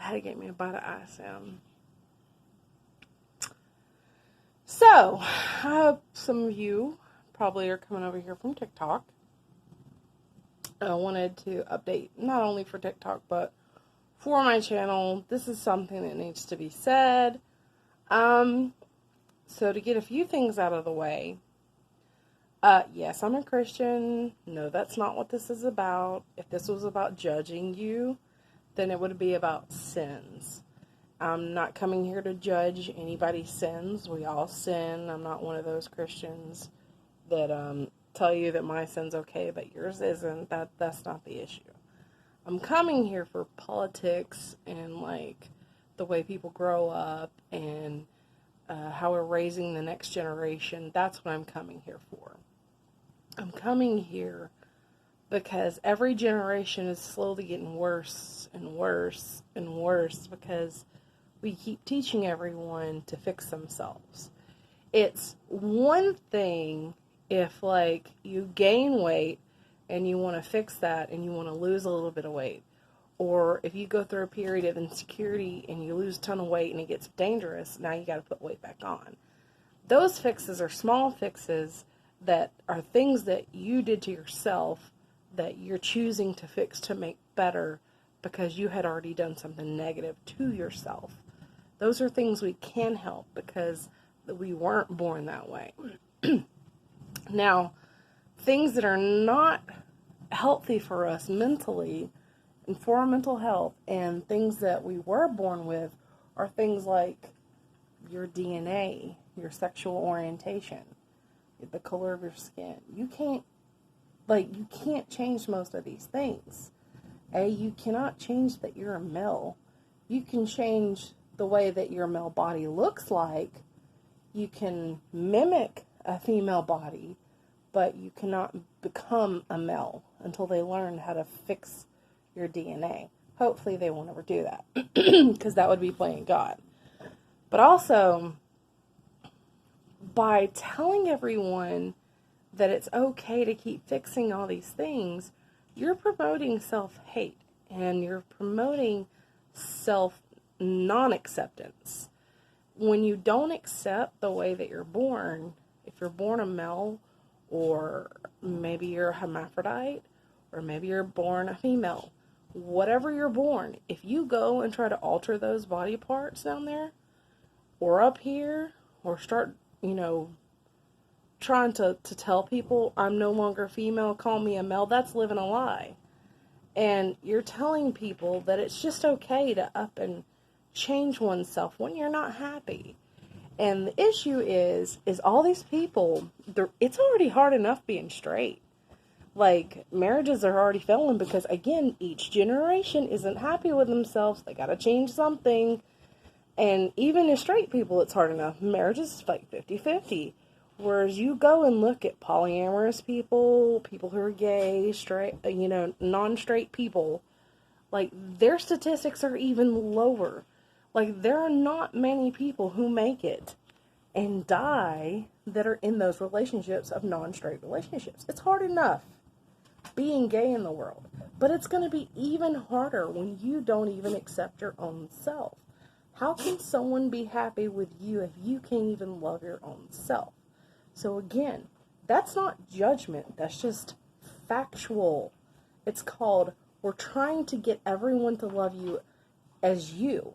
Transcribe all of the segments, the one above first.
had to get me a bite of ice. So, I hope some of you probably are coming over here from TikTok. I wanted to update not only for TikTok, but for my channel. This is something that needs to be said. So to get a few things out of the way, yes, I'm a Christian. No, that's not what this is about. If this was about judging you, then it would be about sins. I'm not coming here to judge anybody's sins. We all sin. I'm not one of those Christians that tell you that my sin's okay, but yours isn't. That's not the issue. I'm coming here for politics and like the way people grow up and how we're raising the next generation. That's what I'm coming here for. I'm coming here because every generation is slowly getting worse and worse and worse because we keep teaching everyone to fix themselves. It's one thing if, like, you gain weight and you want to fix that and you want to lose a little bit of weight. Or if you go through a period of insecurity and you lose a ton of weight and it gets dangerous, now you got to put weight back on. Those fixes are small fixes that are things that you did to yourself that you're choosing to fix to make better because you had already done something negative to yourself. Those are things we can help because we weren't born that way. Now, things that are not healthy for us mentally and for our mental health and things that we were born with are things like your DNA, your sexual orientation, the color of your skin. You can't change most of these things. You cannot change that you're a male. You can change the way that your male body looks like. You can mimic a female body, but you cannot become a male until they learn how to fix your DNA. Hopefully they won't ever do that because that would be playing God. But also, by telling everyone that it's okay to keep fixing all these things, you're promoting self-hate and you're promoting self-non-acceptance. When you don't accept the way that you're born, if you're born a male, or maybe you're a hermaphrodite, or maybe you're born a female, whatever you're born, if you go and try to alter those body parts down there, or up here, or start, trying to tell people, I'm no longer female, call me a male, that's living a lie. And you're telling people that it's just okay to up and change oneself when you're not happy. And the issue is all these people, it's already hard enough being straight. Like, marriages are already failing because, again, each generation isn't happy with themselves. They got to change something. And even as straight people, it's hard enough. Marriages is like 50-50. Whereas you go and look at polyamorous people, people who are gay, straight, non-straight people, like, their statistics are even lower. Like, there are not many people who make it and die that are in those relationships of non-straight relationships. It's hard enough being gay in the world, but it's going to be even harder when you don't even accept your own self. How can someone be happy with you if you can't even love your own self? So again, that's not judgment, that's just factual. It's called, we're trying to get everyone to love you as you.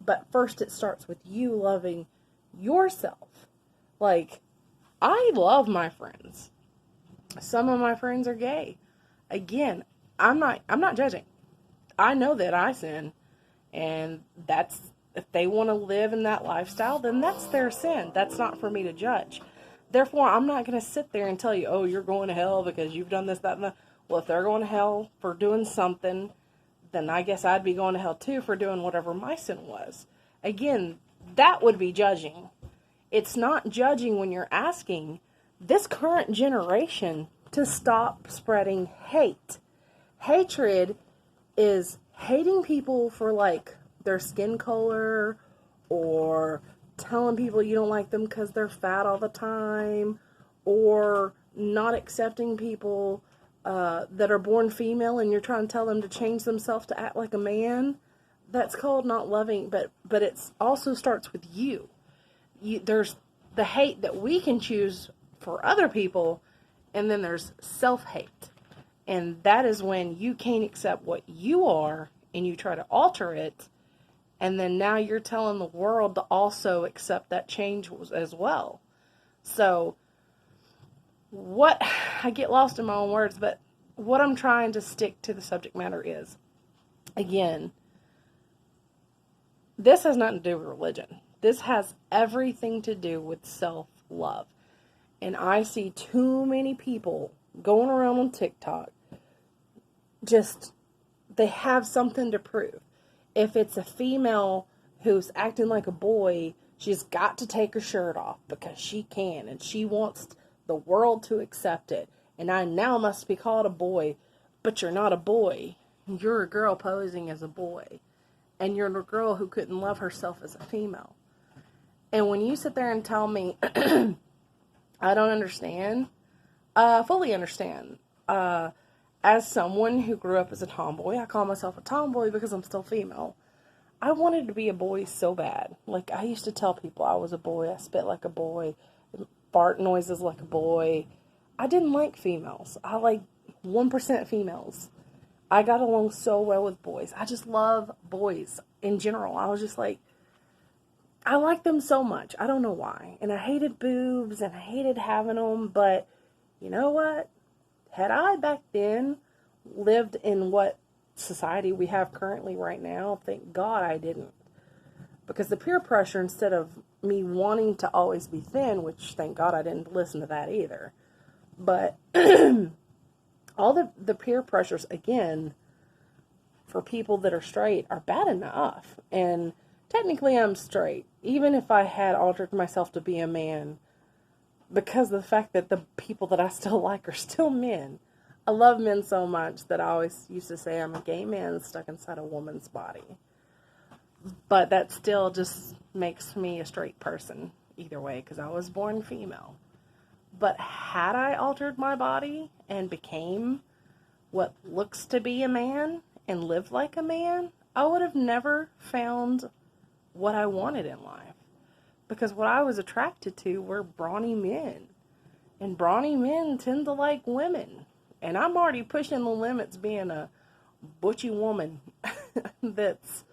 But first it starts with you loving yourself. Like, I love my friends. Some of my friends are gay. Again, I'm not judging. I know that I sin, and if they want to live in that lifestyle, then that's their sin. That's not for me to judge. Therefore, I'm not going to sit there and tell you, oh, you're going to hell because you've done this, that, and that. Well, if they're going to hell for doing something, then I guess I'd be going to hell too for doing whatever my sin was. Again, that would be judging. It's not judging when you're asking this current generation to stop spreading hate. Hatred is hating people for, like, their skin color, or telling people you don't like them because they're fat all the time, or not accepting people that are born female and you're trying to tell them to change themselves to act like a man. that's called not loving, but it's also starts with you. There's the hate that we can choose for other people, and then there's self-hate. And that is when you can't accept what you are and you try to alter it, and then now you're telling the world to also accept that change as well. So what, I get lost in my own words, but what I'm trying to stick to the subject matter is, again, this has nothing to do with religion. This has everything to do with self-love. And I see too many people going around on TikTok, just, they have something to prove. If it's a female who's acting like a boy, she's got to take her shirt off because she can, and she wants the world to accept it. And I now must be called a boy, but you're not a boy. You're a girl posing as a boy. And you're a girl who couldn't love herself as a female. And when you sit there and tell me, I don't understand, fully understand. As someone who grew up as a tomboy, I call myself a tomboy because I'm still female. I wanted to be a boy so bad. Like, I used to tell people I was a boy. I spit like a boy, fart noises like a boy. I didn't like females. I like 1% females. I got along so well with boys. I just love boys in general. I was just like, I like them so much. I don't know why. And I hated boobs and I hated having them. But you know what? Had I back then lived in what society we have currently right now, thank God I didn't. Because the peer pressure, instead of me wanting to always be thin, which thank God I didn't listen to that either. But all the peer pressures, again, for people that are straight are bad enough. And technically I'm straight, even if I had altered myself to be a man, because of the fact that the people that I still like are still men. I love men so much that I always used to say I'm a gay man stuck inside a woman's body. But that still just makes me a straight person either way, because I was born female. But had I altered my body and became what looks to be a man and lived like a man, I would have never found what I wanted in life. Because what I was attracted to were brawny men. And brawny men tend to like women. And I'm already pushing the limits being a butchy woman that's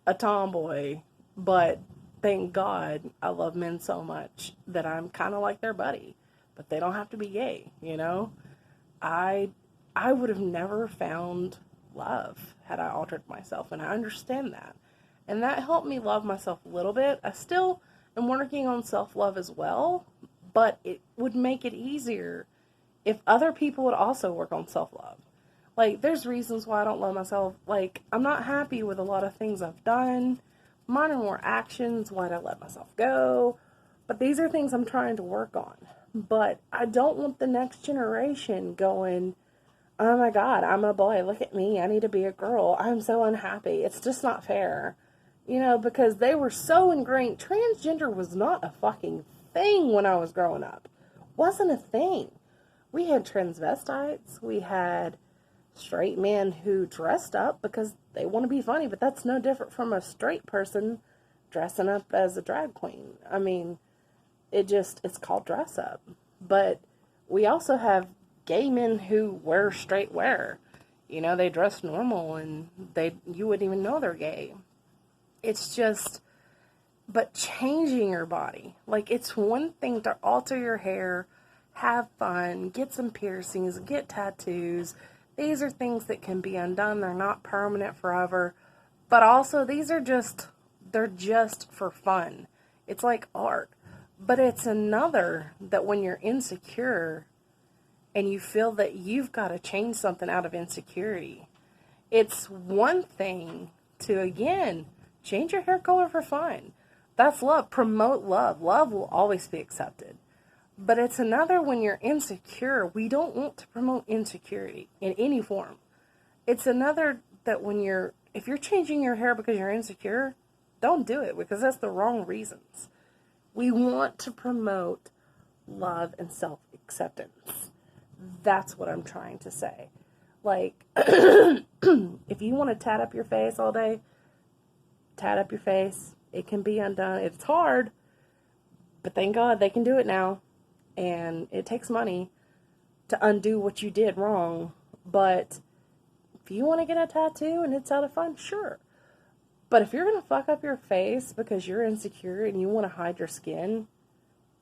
a tomboy. But thank God I love men so much that I'm kind of like their buddy. But they don't have to be gay, you know? I would have never found love had I altered myself, and I understand that. And that helped me love myself a little bit. I still am working on self-love as well, but it would make it easier if other people would also work on self-love. Like, there's reasons why I don't love myself. Like, I'm not happy with a lot of things I've done. Mine are more actions. Why'd I let myself go? But these are things I'm trying to work on. But I don't want the next generation going, oh my God, I'm a boy, look at me, I need to be a girl, I'm so unhappy. It's just not fair. You know, because they were so ingrained. Transgender was not a fucking thing when I was growing up. Wasn't a thing. We had transvestites, we had straight men who dressed up because they want to be funny, but that's no different from a straight person dressing up as a drag queen. I mean, it's called dress up. But we also have gay men who wear straight wear. You know, they dress normal and you wouldn't even know they're gay. It's just, but changing your body. Like, it's one thing to alter your hair, have fun, get some piercings, get tattoos. These are things that can be undone. They're not permanent forever. But also, they're just for fun. It's like art. But it's another that when you're insecure and you feel that you've got to change something out of insecurity, it's one thing to, again, change your hair color for fun. That's love. Promote love. Love will always be accepted. But it's another when you're insecure. We don't want to promote insecurity in any form. It's another that if you're changing your hair because you're insecure, don't do it, because that's the wrong reasons. We want to promote love and self-acceptance. That's what I'm trying to say. Like, if you want to tat up your face all day, tat up your face. It can be undone. It's hard, but thank God they can do it now. And it takes money to undo what you did wrong. But if you want to get a tattoo and it's out of fun, sure. But if you're going to fuck up your face because you're insecure and you want to hide your skin,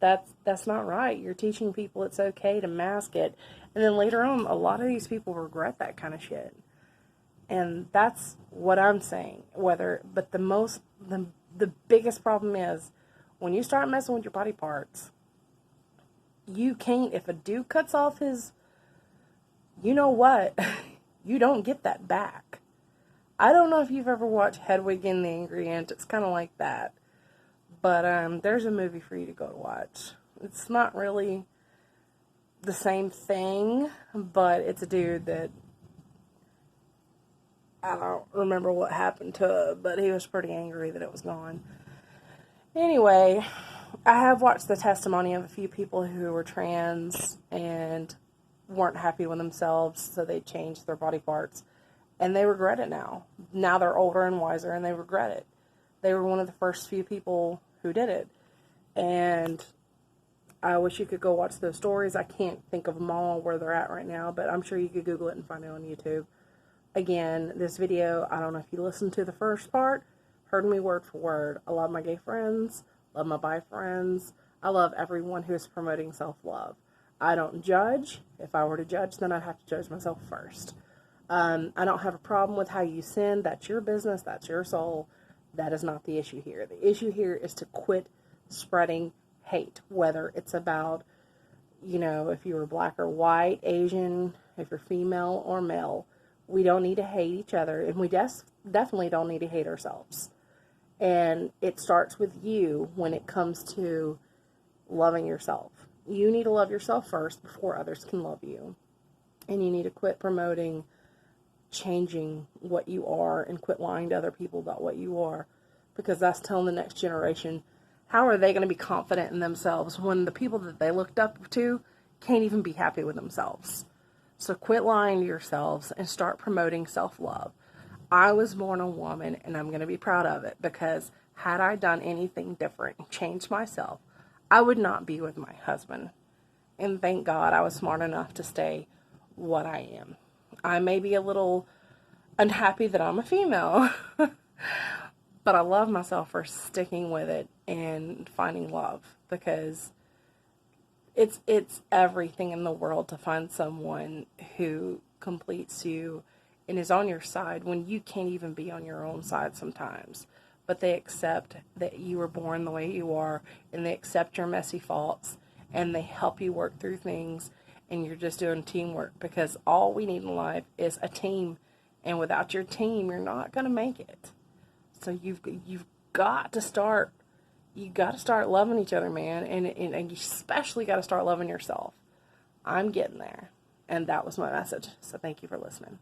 that's not right. You're teaching people it's okay to mask it. And then later on, a lot of these people regret that kind of shit. And that's what I'm saying. But the biggest problem is when you start messing with your body parts, you can't, if a dude cuts off his, you know what, you don't get that back. I don't know if you've ever watched Hedwig and the Angry Inch. It's kind of like that. But there's a movie for you to go to watch. It's not really the same thing, but it's a dude that, I don't remember what happened to it, but he was pretty angry that it was gone. Anyway, I have watched the testimony of a few people who were trans and weren't happy with themselves, so they changed their body parts. And they regret it now. Now they're older and wiser, and they regret it. They were one of the first few people who did it. And I wish you could go watch those stories. I can't think of them all where they're at right now, but I'm sure you could Google it and find it on YouTube. Again, this video, I don't know if you listened to the first part, heard me word for word. I love my gay friends, love my bi friends. I love everyone who is promoting self-love. I don't judge. If I were to judge, then I'd have to judge myself first. I don't have a problem with how you sin. That's your business. That's your soul. That is not the issue here. The issue here is to quit spreading hate, whether it's about, if you were black or white, Asian, if you're female or male. We don't need to hate each other, and we definitely don't need to hate ourselves. And it starts with you when it comes to loving yourself. You need to love yourself first before others can love you. And you need to quit promoting changing what you are and quit lying to other people about what you are, because that's telling the next generation, how are they going to be confident in themselves when the people that they looked up to can't even be happy with themselves? So quit lying to yourselves and start promoting self-love. I was born a woman, and I'm going to be proud of it, because had I done anything different and changed myself, I would not be with my husband. And thank God I was smart enough to stay what I am. I may be a little unhappy that I'm a female, but I love myself for sticking with it and finding love, because it's everything in the world to find someone who completes you and is on your side when you can't even be on your own side sometimes. But they accept that you were born the way you are, and they accept your messy faults, and they help you work through things, and you're just doing teamwork, because all we need in life is a team, and without your team, you're not going to make it. So you've got to start, loving each other, man, and you especially got to start loving yourself. I'm getting there, and that was my message, so thank you for listening.